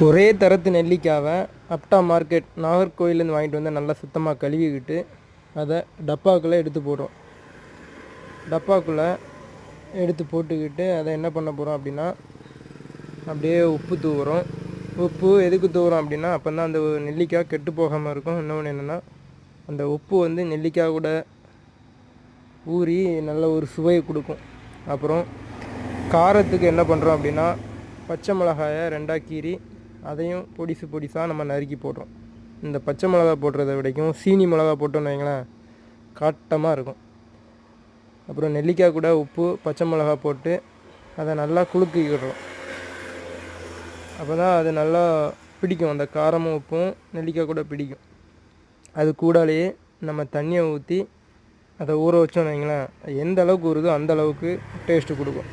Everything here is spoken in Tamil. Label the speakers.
Speaker 1: ஒரே தரத்து நெல்லிக்காவை அப்டா மார்க்கெட் நாகர்கோவிலேருந்து வாங்கிட்டு வந்து நல்லா சுத்தமாக கழுவிக்கிட்டு அதை டப்பாக்குள்ளே எடுத்து போடுறோம். டப்பாக்குள்ளே எடுத்து போட்டுக்கிட்டு அதை என்ன பண்ண போகிறோம் அப்படின்னா, அப்படியே உப்பு தூவுறோம். உப்பு எதுக்கு தூவுறோம் அப்படின்னா, அப்போ தான் அந்த நெல்லிக்காய் கெட்டு போகாமல் இருக்கும். இன்னொன்று என்னென்னா, அந்த உப்பு வந்து நெல்லிக்காய் கூட ஊறி நல்ல ஒரு சுவையை கொடுக்கும். அப்புறம் காரத்துக்கு என்ன பண்ணுறோம் அப்படின்னா, பச்சை மிளகாயை 2ஆக கீறி அதையும் பொடிசாக நம்ம நறுக்கி போடுறோம். இந்த பச்சை மிளகா போடுறத விடைக்கும் சீனி மிளகா போட்டோன்னு வைங்களேன், காட்டமாக இருக்கும். அப்புறம் நெல்லிக்காய் கூட உப்பு பச்சை மிளகா போட்டு அதை நல்லா குலுக்கிக்கிறோம். அப்போ தான் அது நல்லா பிடிக்கும். அந்த காரமும் உப்பும் நெல்லிக்காய் கூட பிடிக்கும். அது கூடாலேயே நம்ம தண்ணியை ஊற்றி அதை ஊற வச்சோன்னு வைங்களேன், எந்த அளவுக்கு ஊறுதோ அந்த அளவுக்கு டேஸ்ட்டு கொடுக்கும்.